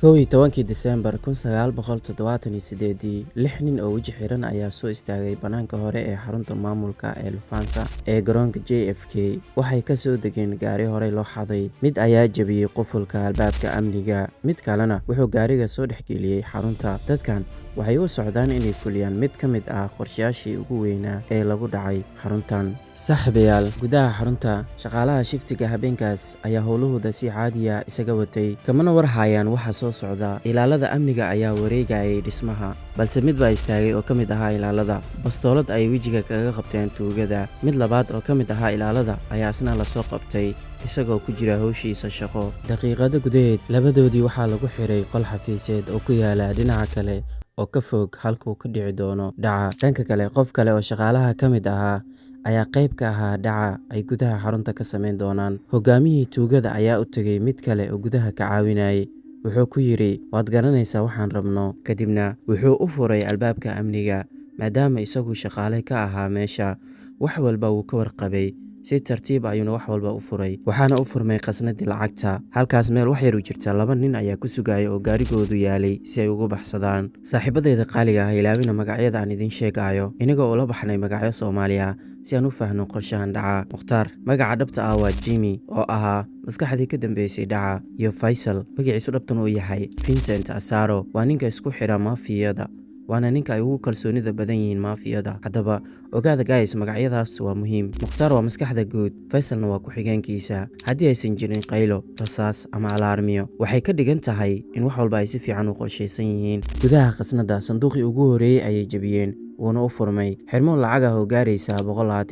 11 Diseembar 1978 6 nin oo weji xiran ayaa soo istaagay banaanka hore ee xarunta maamulka ee Lufthansa ee garoonka JFK. Waxay ka soo degeen gaari horey loo xaday. Mid ayaa jabiyay qufulka albaabka amniga, mid kalena wuxuu gaariga soo dhexgeliyay xarunta. Dadkan waxay u socdaan inay fuliyaan mid ka mid ah qorshayaashii ugu weynaa ee lagu dhacay xaruntan. Saaxiibayaal, gudaha xarunta, shaqaalaha shiftiga habeenkaas ayaa howlahooda si caadi ah isaga watay, kamana war hayaan waxa soo socda. Ilaalada amniga ayaa wareegayay dhismaha, balse mid baa istaagay oo ka mid ahaa ilaalada. Bastoolad ay wejiga kaga qabteen tuugada. Mid labaad oo ka mid ahaa ilaalada ayaa isna la soo qabtay isagoo ku jira hawshiisa shaqo. Daqiiqado gudaheed, labadoodii waxaa lagu xiray qol xafiiseed oo ku yaala dhinaca kale oo ka fog halkuu ka dhici doono dhaca. Dhanka kale, qof kale oo shaqaalaha ka mid ahaa ayaa qayb ka ahaa dhaca ay gudaha xarunta ka samayn doonaan. Hogaamiyihii tuugada ayaa u tegay mid kale oo gudaha ka caawinayay. Wuxuu ku yidhi, waad garanaysaa waxaan rabno. Kadibna wuxuu u furay albaabka amniga, maadaama isagu shaqaale ka ahaa meesha. Wax walba wuu ka warqabay. Si tartiib ayuuna wax walba u furay, waxaana u furmay khasnadii lacagta. Halkaas meel wax yar u jirta, 2 nin ayaa ku sugaya oo gaarigoodu yaalay si ay uga baxsadaan. Saaxiibadeyda qaaliga ah, ilaawina magacyada aan idin sheegayo, inagoo ula baxnay magacyo Soomaali ah si aan u faahno qorshahan dhaca. Mukhtaar, magaca dhabta ah waa Jimmy, oo ahaa maskaxdii ka dambeysay dhaca, iyo Faisal, magaciisu dhabtan uu yahay Vincent Asaro. Waa ninka isku xidha maafiyada, waana ninka ay ugu kalsoonida badan yihiin maafiyada. Haddaba ogaada guys, magacyadaas waa muhiim. Mukhtaar waa maskaxda guud, Faisalna waa ku-xigeenkiisa. Haddii aysan jirin qaylo, rasaas ama alaarmiyo, waxay ka dhigan tahay in wax walba ay si fiican u qorshaysan yihiin. Gudaha khasnada, sanduuqii ugu horeeyay ayay jabiyeen, wuuna u furmay. Xirmo lacag ah oo gaaraysa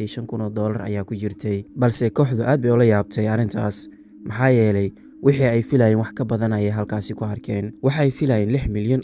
$125,000 ayaa ku jirtay, balse kooxdu aad bay ula yaabtay arrintaas. Maxaa yeelay wixii ay filayeen wax ka badan ayay halkaasi ku arkeen. Waxay filayeen $6 milyan,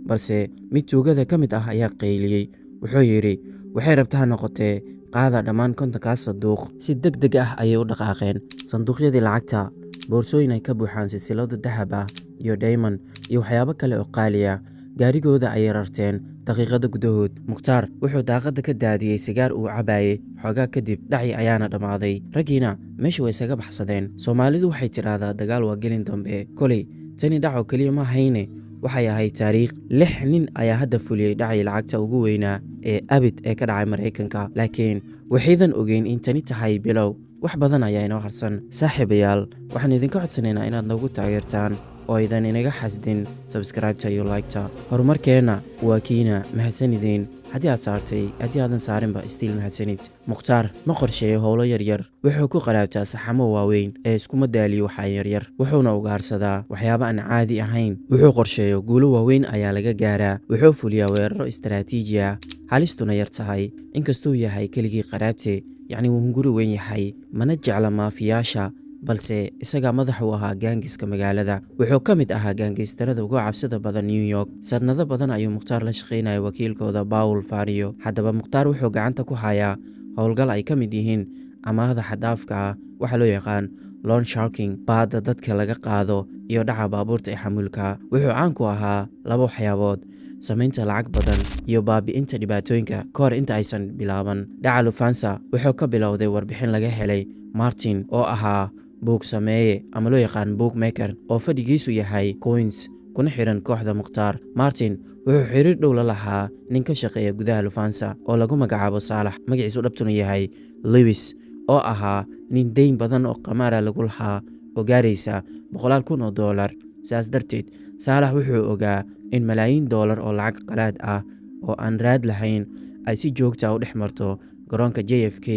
balse mid tuugada ka mid ah ayaa qayliyay. Wuxuu yidhi, waxay rabtaa noqotee qaada dhammaan 50kaas sanduuq. Si degdeg ah ayay u dhaqaaqeen. Sanduuqyadii lacagta, boorsooyin ay ka buuxaan silsilado dahab ah iyo diamond iyo waxyaabo kale oo qaali ah. Gaarigooda ayay rarteen daqiiqado gudahood. Mukhtaar wuxuu daaqada ka daadiyay sigaar uu cabayay. Xoogaa kadib dhaci ayaana dhammaaday. Raggiina meesha way isaga baxsadeen. Soomaalidu waxay tidhaahdaa dagaal waa gelin dambe. Koley tani dhaco keliya ma hayne, waxay ahayd taariikh. 6 nin ayaa hadda fuliyay dhacii lacagta ugu weynaa ee abid ee ka dhacay Mareykanka. Laakiin waxaydan ogeyn in tani tahay bilow. Wax badan ayaa inoo harsan. Saaxiibayaal, waxaan idinka codsanaynaa inaad nagu taageertaan oo aydan inaga xasdin subscribe-ta iyo like-ta. Horumarkeena waa kiina. Mahadsanidin haddii aad saartay, haddii aadan saarinba stiil mahadsanid. Mukhtaar ma qorsheeyo howlo yaryar. Wuxuu ku qaraabtaa saxamo waaweyn ee iskuma daaliyo waxa yaryar. Wuxuuna ugaarsadaa waxyaabo aan caadi ahayn. Wuxuu qorsheeyo guulo waaweyn ayaa laga gaaraa. Wuxuu fuliyaa weeraro istaraatiiji ah, halistuna yar tahay. Inkastuu yahay keligii qaraabte, yacni wuu hunguri weyn yahay, mana jecla maafiyaasha, balse isaga madax u ahaa gaangiska magaalada. Wuxuu ka mid ahaa gaangistarada ugu cabsida badan New York. Sanado badan ayuu Mukhtaar la shaqaynayay wakiilkooda Paul Fario. Haddaba Mukhtaar wuxuu gacanta ku hayaa howlgal ay ka mid yihiin amaahda xad-dhaafka ah, waxa loo yaqaan loan sharking, baadda dadka laga qaado, iyo dhaca baabuurta ee xamuulka. Wuxuu caan ku ahaa 2 waxyaabood: samaynta lacag badan iyo baabi'inta dhibaatooyinka ka hor inta aysan bilaaban. Dhaca Lufthansa wuxuu ka bilowday warbixin laga helay Martin, oo ahaa buug sameeye ama loo yaqaan bookmaker, oo fadhigiisu yahay Queens, kuna xiran kooxda Mukhtaar. Martin wuxuu xiriir dhow la lahaa nin ka shaqeeya gudaha Lufthansa oo lagu magacaabo Saalax, magaciisu dhabtuna yahay Lewis, oo ahaa nin deyn badan oo qamaara lagu lahaa oo gaaraysa $100,000. sidaas darteed, Saalax wuxuu ogaa in malaayiin dollar oo lacag qalaad ah oo aan raad lahayn ay si joogta ah u dhex marto garoonka JFK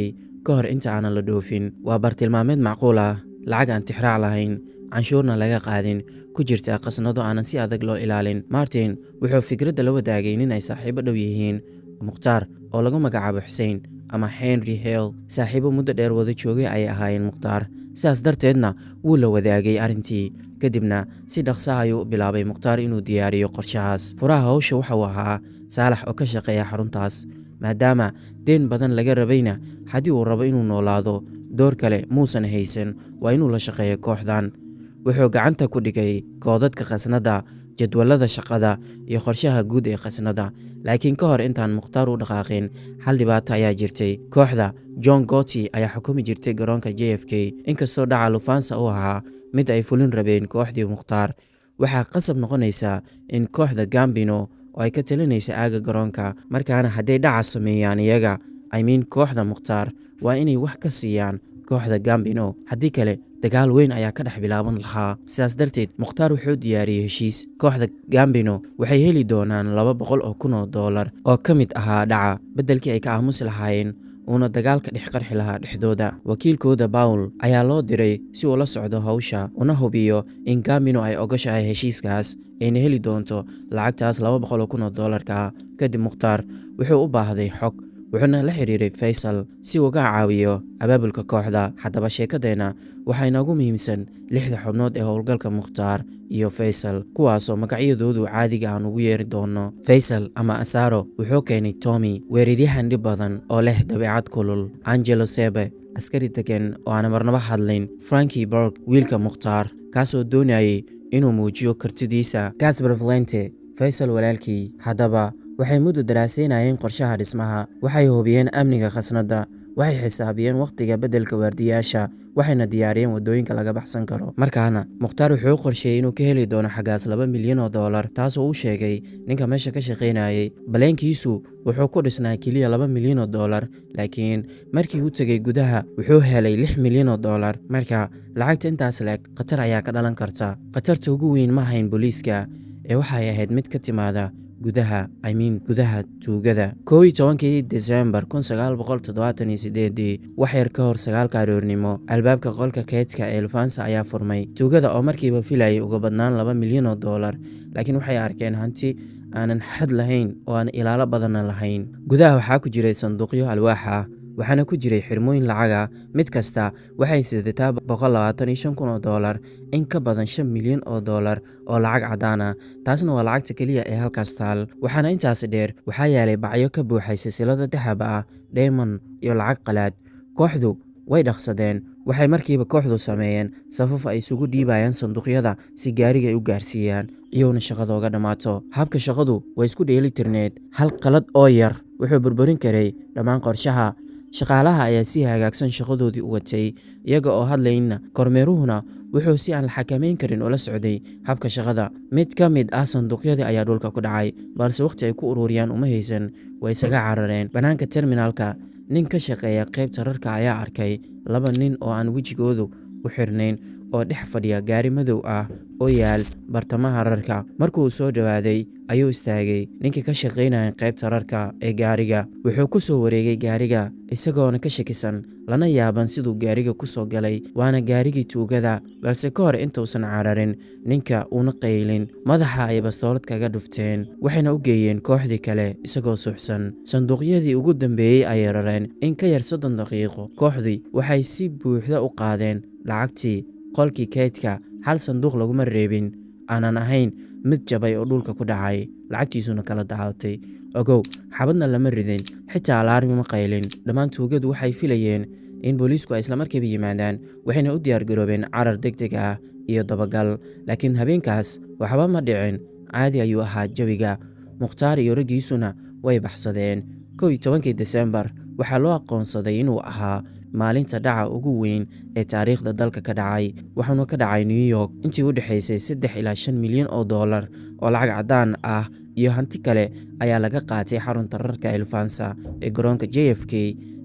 ka hor inta aanan la dhoofin. Waa bartilmaameed macquul ah, lacag aan tixraac lahayn, canshuurna laga qaadin, ku jirta khasnado aanan si adag loo ilaalin. Martin wuxuu fikradda la wadaagay nin ay saaxiibo dhow yihiin Mukhtaar oo lagu magacaabo Xussein ama Henry Hale. Saaxiibo muddo dheer wada joogay ayay ahaayeen Mukhtaar, sidaas darteedna wuu la wadaagay arrintii. Kadibna si dhaqso ah ayuu u bilaabay Mukhtaar inuu diyaariyo qorshahaas. Furaha hawsha waxa uu ahaa Saalax oo ka shaqeeya xaruntaas, maadaama deen badan laga rabayna. Haddii uu rabo inuu noolaado, door kale muusan haysan, waa inuu la shaqeeyo kooxdan. Wuxuu gacanta ku dhigay koodadka khasnada, jadwalada shaqada iyo qorshaha guud ee khasnada. Laakiin ka hor intaan Mukhtaar u dhaqaaqin, hal dhibaato ayaa jirtay. Kooxda John Gotti ayaa xukumi jirtay garoonka JFK, inkastoo dhaca Lufthansa uu ahaa mid ay fulin rabeen kooxdii Mukhtaar. waxaa qasab noqonaysa in kooxda Gambino oo ay ka talinaysa aaga garoonka, markaana hadday dhaca sameeyaan iyaga kooxda Mukhtaar waa inay wax ka siiyaan kooxda Gambino, haddii kale dagaal weyn ayaa ka dhex bilaaban lahaa. sidaas darteed Mukhtaar wuxuu diyaariyey heshiis. kooxda Gambino waxay heli doonaan $200,000 oo ka mid ahaa dhaca, beddelkii ay ka aamusi lahaayeen uuna dagaalka dhex qarxi lahaa dhexdooda. wakiilkooda Paul ayaa loo diray si uu la socdo hawsha una hubiyo in Gambino ay ogashahay heshiiskaas ayna heli doonto lacagtaas $200,000. kadib Mukhtaar wuxuu u baahday xog, wuxuuna la xiriiray Faysal si uu uga caawiyo abaabulka kooxda. haddaba sheekadeena waxaa inoogu muhiimsan 6 xubnood ee howlgalka Mukhtaar iyo Faysal, kuwaasoo magacyadoodu caadiga aan ugu yeeri doono. Faysal ama Asaro wuxuu keenay Tommy, weeraryahan dhib badan oo leh dabeecad kulul. Angelo Sebe, askari degan oo aan marnaba hadlayn. Frankie Burke, wiilka Mukhtaar, kaasoo doonayay inuu muujiyo kartidiisa. Casper Valente, Faysal walaalkii. haddaba waxay muddo daraasaynayeen qorshaha dhismaha, waxay hubiyeen amniga khasnadda, waxay xisaabiyeen waqtiga beddelka waardiyaasha, waxayna diyaariyeen waddooyinka laga baxsan karo. markaana Mukhtaar wuxuu qorsheeyey inuu ka heli doono xaggaas $2 milyan, taasoo uu sheegay ninka meesha ka shaqaynayay. baleenkiisu wuxuu ku dhisnaa keliya $2 milyan, laakiin markii uu tegay gudaha wuxuu helay $6 milyan. marka lacagta intaas leeg khatar ayaa ka dhalan karta. khatarta ugu weyn ma ahayn booliiska ee waxay ahayd mid ka timaada gudaha tuugada. 11 Diseembar 1978, wax yar ka hor 9 aroornimo, albaabka qolka keydka ee Lufthansa ayaa furmay. tuugada oo markiiba filayay uga badnaan $2 milyan, laakiin waxay arkeen hanti aanan xad lahayn oo aan ilaalo badanna lahayn. gudaha waxaa ku jiray sanduuqyo alwaax ah, waxaana ku jiray xirmooyin lacaga, mid kasta waxay sidataa $125,000, in ka badan $5 milyan oo lacag cadaan ah. taasna waa lacagta keliya ee halkaas taal. waxaana intaasi dheer waxaa yaalay bacyo ka buuxay silsilado dahab ah, diamond iyo lacag qalaad. kooxdu way dhaqsadeen. waxay markiiba kooxdu sameeyeen safaf ay isugu dhiibayaan sanduuqyada si gaariga ay u gaarsiiyaan iyaguna shaqada uga dhammaato. habka shaqadu way isku dheelitirneed. hal qalad oo yar wuxuu burburin karay dhammaan qorshaha. shaqaalaha ayaa si hagaagsan shaqadoodii u watay, iyaga oo hadlayna. kormeeruhuna wuxuu si aan la xakameyn karin ula socday habka shaqada. mid ka mid ah sanduuqyadii ayaa dhulka ku dhacay, balse waqti ay ku ururiyaan uma haysan, way isaga carareen. bannaanka terminaalka, nin ka shaqeeya qaybta rarka ayaa arkay 2 nin oo aan wejigoodu u xirnayn oo dhex fadhiya gaari madow ah oo yaal bartamaha rarka. markuu soo dhawaaday ayuu istaagay. ninkii ka shaqaynaya qaybta rarka ee gaariga wuxuu ku soo wareegay gaariga isagoona ka shakisan, lana yaaban siduu gaariga ku soo galay. waana gaarigii tuugada, balse ka hor intuusan cararin ninka uuna qaylin, madaxa ay bastoolad kaga dhufteen, waxayna u geeyeen kooxdii kale isagoo suuxsan. sanduuqyadii ugu dambeeyey ayay rareen. in ka yar 30 daqiiqo, kooxdii waxay si buuxda u qaadeen lacagtii qolkii keydka. hal sanduuq laguma reebin aanan ahayn mid jabay oo dhulka ku dhacay, lacagtiisuna kala daadatay. ogow, xabadna lama ridin, xitaa alaarmi ma qaylin. dhammaan tuugadu waxay filayeen in booliisku ay isla markiiba yimaadaan, waxayna u diyaargaroobeen carar degdeg ah iyo dabagal. laakiin habeenkaas waxba ma dhicin, caadi ayuu ahaa jawiga. Mukhtaar iyo raggiisuna way baxsadeen. 11 Diseembar waxaa loo aqoonsaday inuu ahaa maalinta dhaca ugu weyn ee taariikhda dalka ka dhacay, waxaana ka dhacay New York. intii u dhaxaysay $3 ilaa $5 milyan oo lacag cadaan ah iyo hanti kale ayaa laga qaatay xarunta rarka ee Lufthansa ee garoonka JFK.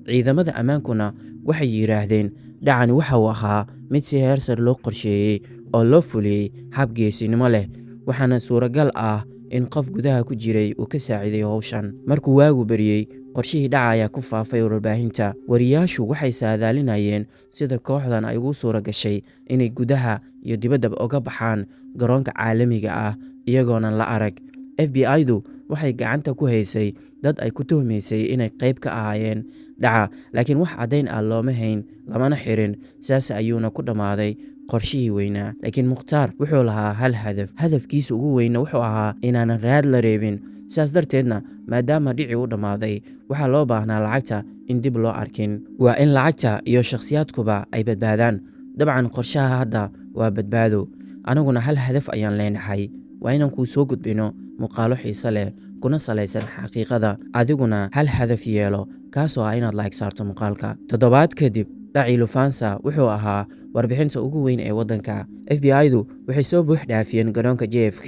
ciidamada ammaankuna waxay yiraahdeen dhacani waxa uu ahaa mid si heer sare loo qorsheeyey oo loo fuliyey hab geesinimo leh, waxaana suuragal ah in qof gudaha ku jiray uu ka saaciday hawshan. markuu waagu bariyey, qorshihii dhaca ayaa ku faafay warbaahinta. wariyaashu waxay saadaalinayeen sida kooxdan ay ugu suura gashay inay gudaha iyo dibaddaba uga baxaan garoonka caalamiga ah iyagoonan la arag. FBI-du waxay gacanta ku haysay dad ay ku tuhmaysay inay qayb ka ahaayeen dhaca, laakiin wax caddayn ah looma hayn, lamana xirin. sidaas ayuuna ku dhammaaday qorshihii weynaa. laakiin Mukhtaar wuxuu lahaa hal hadaf. hadafkiisa ugu weyna wuxuu ahaa inaanan raad la reebin. sidaas darteedna, maadaama dhici u dhammaaday, waxaa loo baahnaa lacagta in dib loo arkin. waa in lacagta iyo shakhsiyaadkuba ay badbaadaan. dabcan qorshaha hadda waa badbaado. aniguna hal hadaf ayaan leenahay, waa inaan kuu soo gudbino muuqaalo xiiso leh kuna salaysan xaqiiqada. adiguna hal hadaf yeelo, kaasoo ah inaad like saarto muuqaalka. toddobaad kadib dhacii Lufthansa wuxuu ahaa warbixinta ugu weyn ee waddanka. FBI-du waxay soo buux dhaafiyeen garoonka JFK,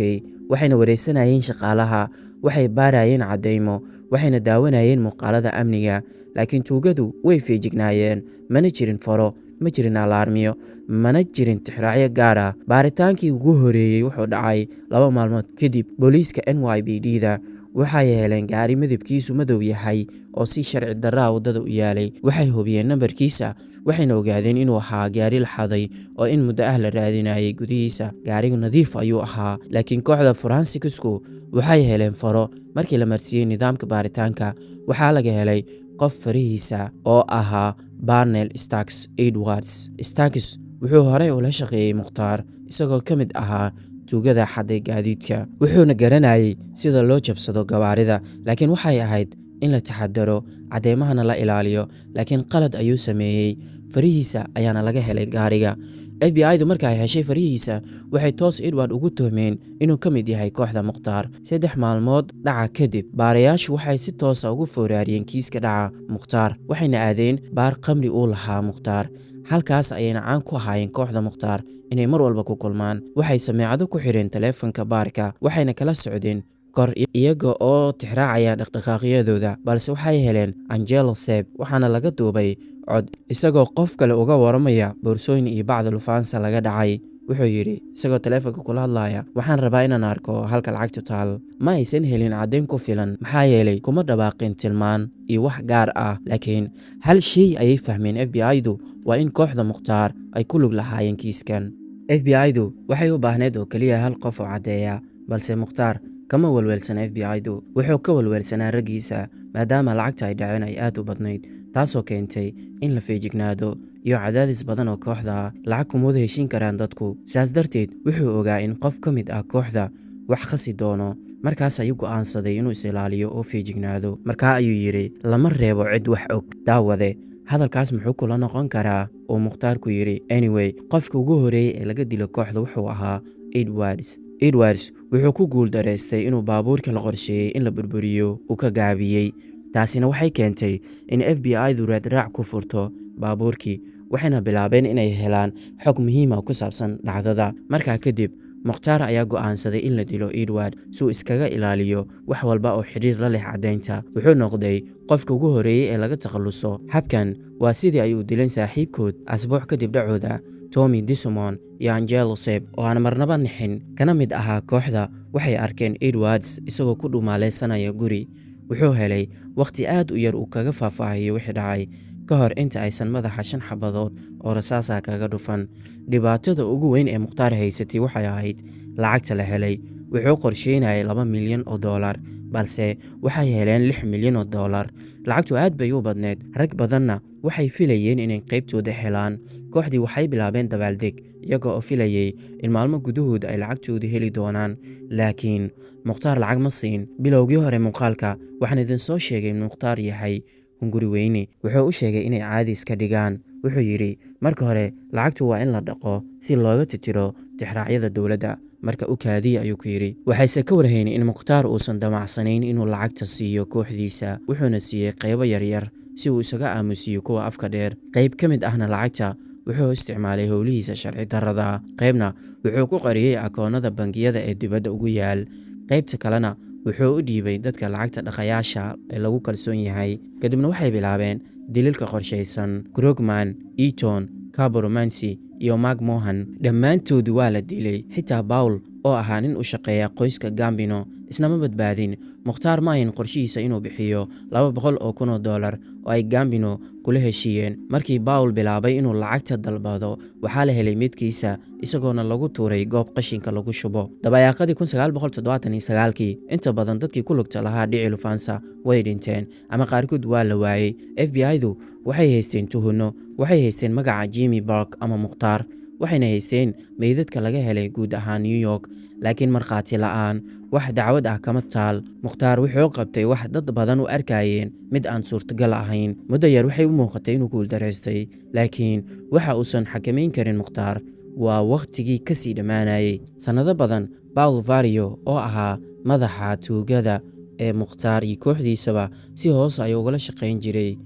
waxayna wareysanayeen shaqaalaha, waxay baarayeen caddeymo, waxayna daawanayeen muuqaalada amniga. laakiin tuugadu way feejignaayeen. mana jirin faro, ma jirin alaarmiyo, mana jirin tixraacyo gaar ah. baaritaankii ugu horeeyey wuxuu dhacay 2 maalmood kadib. booliiska NYPD-da waxay heleen gaari midabkiisu madow yahay oo si sharci darraa waddada u yaalay. waxay hubiyeen nambarkiisa, waxayna ogaadeen inuu ahaa gaari la xaday oo in muddo ah la raadinayay gudihiisa. gaarigu nadiif ayuu ahaa, laakiin kooxda forensicsku waxay heleen faro. markii la marsiiyey nidaamka baaritaanka, waxaa laga helay qof farihiisa oo ahaa Barnell Starks Edwards. Starks wuxuu horey ula shaqeeyey Mukhtaar, isagoo ka mid ahaa tuugada xaday gaadiidka, wuxuuna garanayay sida loo jabsado gawaarida. laakiin waxay ahayd in la taxadaro, caddeymahana la ilaaliyo. laakiin qalad ayuu sameeyey, farihiisa ayaana laga helay gaariga. FBI-du marka ay heshay farihiisa, waxay toos Edward ugu tuhmeen inuu ka mid yahay kooxda Mukhtaar. 3 maalmood dhaca kadib, baarayaashu waxay si toosa ugu foorariyeen kiiska dhaca Mukhtaar, waxayna aadeen baar khamri uu lahaa Mukhtaar. halkaas ayayna caan ku ahaayeen kooxda Mukhtaar inay mar walba ku kulmaan. waxay sameecado ku xireen taleefanka baarka, waxayna kala socdeen kor iyaga oo tixraacaya dhaqdhaqaaqyadooda. balse waxay heleen Angelo Seb, waxaana laga duubay cod isagoo qof kale uga waramaya boorsooyin iyo bacda Lufthansa laga dhacay. wuxuu yidhi isagoo taleefanka kula hadlaya, waxaan rabaa inaan arko halka lacagtu taal. ma aysan helin caddeyn ku filan, maxaa yeelay kuma dhawaaqin tilmaan iyo wax gaar ah. laakiin hal shay ayay fahmeen FBI-du, waa in kooxda Mukhtaar ay ku lug lahaayeen kiiskan. FBI-du waxay u baahneed oo keliya hal qof oo caddeeya, balse Mukhtaar kama walwalsana. FBI-du wuxuu ka walwalsanaa raggiisa, maadaama lacagta ay dhaceen ay aad u badnayd, taasoo keentay in la feejignaado iyo cadaadis badan oo kooxda ah. lacag kuma wada heshiin karaan dadku, sidaas darteed wuxuu ogaa in qof ka mid ah kooxda wax khasi doono. markaas ayuu go'aansaday inuu is-ilaaliyo oo feejignaado. markaa ayuu yidhi, lama reebo cid wax og. daawade, hadalkaas muxuu kula noqon karaa? oo Mukhtaar ku yidhi, anyway, qofka ugu horeeyey ee laga dilo kooxda wuxuu ahaa Edwards wuxuu ku guuldareystay inuu baabuurka la qorsheeyey in la burburiyo uu ka gaabiyey. taasina waxay keentay in FBI-du raadraac ku furto baabuurkii, waxayna bilaabeen inay helaan xog muhiim ah ku saabsan dhacdada. markaa kadib, Mukhtaar ayaa go'aansaday in la dilo Edward si uu iskaga ilaaliyo wax walba oo xiriir la leh caddeynta. wuxuu noqday qofka ugu horeeyey ee laga takhaluso habkan. waa sidii ay u dileen saaxiibkood asbuuc kadib dhacooda, Tommy Desmond iyo Angelo Seb, oo aan marnaba nixin kana mid ahaa kooxda. waxay arkeen Edwards isagoo ku dhumaaleysanaya guri. wuxuu helay waqti aad u yar uu kaga faahfaahiyo wixii dhacay ka hor inta aysan madaxa 5 xabadood oo rasaasa kaga dhufan. dhibaatada ugu weyn ee Mukhtaar haysatay waxay ahayd lacagta la helay. wuxuu qorsheynayay $2 milyan, balse waxay heleen $6 milyan. lacagtu aad bay u badneed, rag badanna waxay filayeen inay qaybtooda helaan. kooxdii waxay bilaabeen dabaaldeg, iyagoo oo filayay in maalmo gudahood ay lacagtooda heli doonaan. laakiin Mukhtaar lacag ma siin. bilowgii hore muuqaalka waxaan idin soo sheegay in Mukhtaar yahay hunguri weyne. wuxuu u sheegay inay caadi iska dhigaan. wuxuu yidhi, marka hore lacagtu waa in la dhaqo si looga titiro tixraacyada dowladda. marka u kaadiya ayuu ku yidhi. waxayse ka warhayn in Mukhtaar uusan damacsanayn inuu lacagta siiyo kooxdiisa, wuxuuna siiyey qaybo yaryar si uu isaga aamusiyo kuwa afka dheer. qayb ka mid ahna lacagta wuxuu isticmaalay howlihiisa sharci darrada, qaybna wuxuu ku qariyey akoonnada bangiyada ee dibadda ugu yaal. qaybta kalena wuxuu u dhiibay dadka lacagta dhaqayaasha ee lagu kalsoon yahay. kadibna waxay bilaabeen dililka qorshaysan. Krugman, Eaton, Carbomanci iyo Mark Mohan dhammaantood waa la dilay. xitaa Paul oo ahaa nin u shaqeeya qoyska Gambino isna ma badbaadin. Mukhtaar ma ahayn qorshihiisa inuu bixiyo $200,000 oo ay Gambino kula heshiiyeen. markii Paul bilaabay inuu lacagta dalbado, waxaa la helay midkiisa isagoona lagu tuuray goob qashinka lagu shubo. dabayaaqadii 1979, inta badan dadkii ku lugta lahaa dhici Lufthansa way dhinteen ama qaarkood waa la waayey. FBI-du waxay haysteen tuhunno, waxay haysteen magaca Jimmy Burke ama Mukhtaar, waxayna haysteen meydadka laga helay guud ahaan New York, laakiin markhaati la'aan wax dacwad ah kama taal. Mukhtaar wuxuu qabtay wax dad badan u arkayeen mid aan suurtagal ahayn. muddo yar waxay u muuqatay inuu guuldareystay, laakiin waxa uusan xakamayn karin Mukhtaar waa waqtigii kasii dhammaanayay. sanado badan, Paul Vario oo ahaa madaxa tuugada ee Mukhtaar iyo kooxdiisaba si hoos ay ugala shaqayn jiray.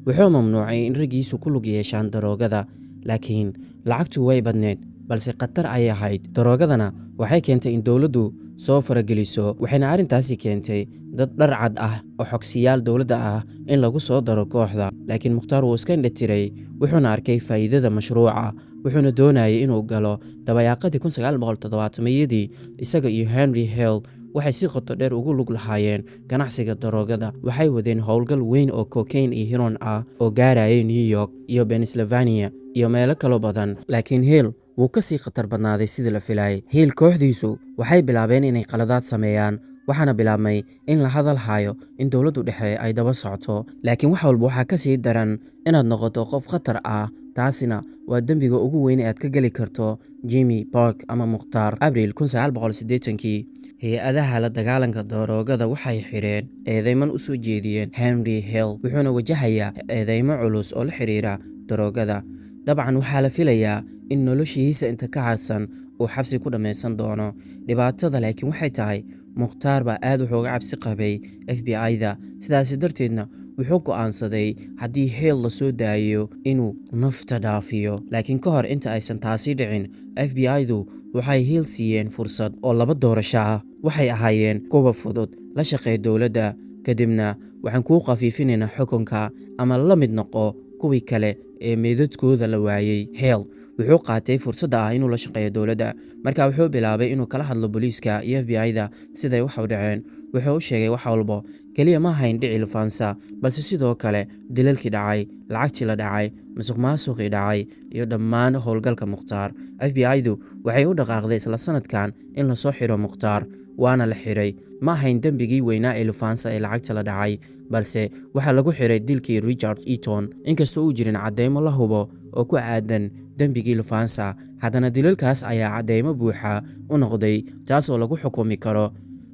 wuxuu mamnuucay in raggiisu ku lug yeeshaan daroogada, laakiin lacagtu way badneed balse khatar ay ahayd. daroogadana waxay keentay in dowladdu soo farageliso, waxayna arrintaasi keentay dad dhar cad ah oo xogsiyaal dowladda ah in lagu soo daro kooxda. laakiin Mukhtaar wuu iska indhatiray, wuxuuna arkay faa'iidada mashruuca, wuxuuna doonayay inuu galo. dabayaaqadii 1970yadii isaga iyo Henry Hale waxay si qoto dheer ugu lug lahaayeen ganacsiga daroogada. waxay wadeen howlgal weyn oo cocaine iyo heroin ah oo gaarayay New York iyo Pennsylvania iyo meelo kalo badan. laakiin Hale wuu ka sii khatar badnaaday sidii la filayay. Hale kooxdiisu waxay bilaabeen inay qaladaad sameeyaan, waxaana bilaabmay in la hadal hayo in dowladdu dhexe ay daba socoto. laakiin wax walba waxaa ka sii daran inaad noqoto qof khatar ah. taasina waa dembiga ugu weyn ee aad ka geli karto Jimmy Park ama Mukhtaar. Abriil 1980kii hay-adaha la dagaalanka daroogada waxay xireen eedeyman u soo jeediyeen Henry Hale, wuxuuna wajahayaa eedeymo culus oo la xiriira daroogada. dabcan waxaa la filayaa in noloshiisa inta ka hadsan uu xabsi ku dhammaysan doono. dhibaatada laakiin waxay tahay Mukhtaar baa aad wuxuuga cabsi qabay FBI-da, sidaasi darteedna wuxuu go'aansaday haddii Hale la soo daayo inuu nafta dhaafiyo. laakiin ka hor inta aysan taasi dhicin, FBI-du waxay Hale siiyeen fursad oo 2 doorasho ah. waxay ahaayeen kuwa fudud: la shaqee dowladda, kadibna waxaan kuu khafiifinaynaa xukunka, ama la mid noqo kuwii kale ee meedadkooda la waayay. Hale wuxuu qaatay fursadda ah inuu la shaqeeyo dowladda. markaa wuxuu bilaabay inuu kala hadlo booliiska iyo FBI-da siday wax u dhaceen. wuxuu u sheegay wax walba, keliya ma hayn dhici Lufthansa, balse sidoo kale dilalkii dhacay, lacagtii la dhacay, musuqmaasuqii dhacay, iyo dhammaan howlgalka Mukhtaar. FBI-du waxay u dhaqaaqday isla sanadkan in la soo xiro Mukhtaar, waana la xiray. ma ahayn dembigii weynaa ee Lufthansa ee lacagta la dhacay, balse waxaa lagu xiray dilkii Richard Eaton. inkastoo uu jirin cadeymo la hubo oo ku aadan dembigii Lufthansa, haddana dilalkaas ayaa cadeymo buuxa u noqday, taasoo lagu xukumi karo.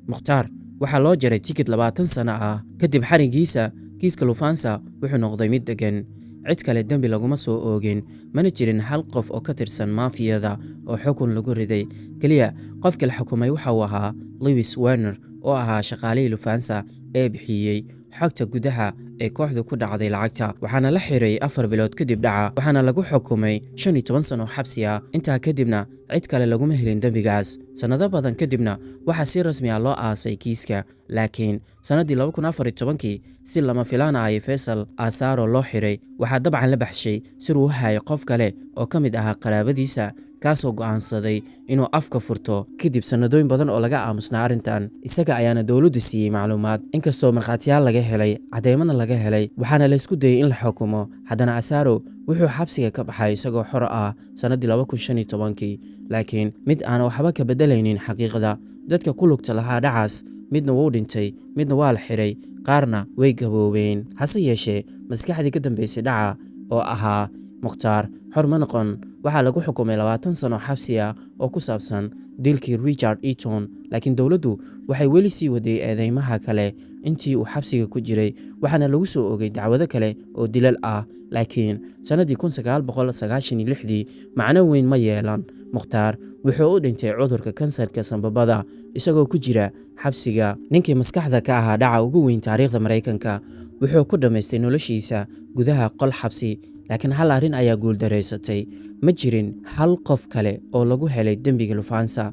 Mukhtaar waxaa loo jaray tikid 20 sano ah. kadib xarigiisa, kiiska Lufthansa wuxuu noqday mid degan. cid kale dembi laguma soo oogin, mana jirin hal qof oo ka tirsan maafiyada oo xukun lagu riday. keliya qofka la xukumay waxa uu ahaa Lewis Werner oo ahaa shaqaalihii Lufthansa ee bixiyey xogta gudaha ee kooxdu ku dhacday lacagta. waxaana la xiray 4 bilood kadib dhaca, waxaana lagu xukumay 15 sano oo xabsi ah. intaa kadibna cid kale laguma helin dembigaas. sanado badan kadibna waxaa si rasmi ah loo aasay kiiska. laakiin sanadii 2014 si lama filaan ah Faisal Asaro loo xiray. waxaa dabcan la baxshay sir uu hayo qof kale oo ka mid ahaa qaraabadiisa, kaasoo go'aansaday inuu afka furto kadib sanadooyin badan oo laga aamusnaa arrintan. isaga ayaana dowladdu siiyey macluumaad, inkastoo markhaatiyaal laga helay, cadeymana laga helay, waxaana la isku dayay in la xukumo. haddana Asaro wuxuu xabsiga ka baxay isagoo xor ah sanadii 2015, laakiin mid aan waxba ka bedelaynin xaqiiqda. dadka ku lugta lahaa dhacaas midna wuu dhintay, midna waa la xiray, qaarna way gaboobeen. hase yeeshee maskaxdii ka dambeysay dhaca oo ahaa Mukhtaar xor ma noqon. waxaa lagu xukumay 20 sano xabsi ah oo ku saabsan dilkii Richard Eaton, laakiin dowladdu waxay weli sii waday eedeymaha kale intii uu xabsiga ku jiray. waxaana lagu soo oogay dacwado kale oo dilal ah, laakiin sanadii 1996 macno weyn ma yeelan. Mukhtaar wuxuu u dhintay cudurka kansarka sanbabada isagoo ku jira xabsiga. ninkii maskaxda ka ahaa dhaca ugu weyn taariikhda Mareykanka wuxuu ku dhammaystay noloshiisa gudaha qol xabsi. laakiin hal arrin ayaa guuldareysatay: ma jirin hal qof kale oo lagu helay dembiga Lufthansa.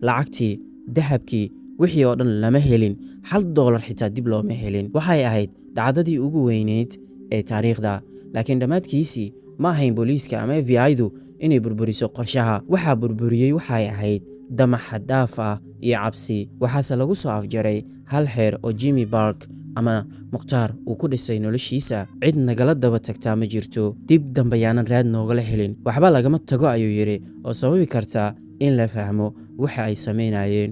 lacagtii, dahabkii, wixii oo dhan lama helin. $1 xitaa dib looma helin. waxay ahayd dhacdadii ugu weyneyd ee taariikhda. laakiin dhammaadkiisii ma ahayn booliiska ama FBI-du inay burburiso qorshaha. waxaa burburiyey waxay ahayd damac xad dhaaf ah iyo cabsi. waxaase lagu soo afjaray hal xeer oo Jimmy Park ama Mukhtaar uu ku dhisay noloshiisa. cid nagala daba tagtaa ma jirto, dib dambe yaanan raad noogala helin. waxba lagama tago ayuu yidhi, oo sababi karta in la fahmo waxa ay samaynayeen.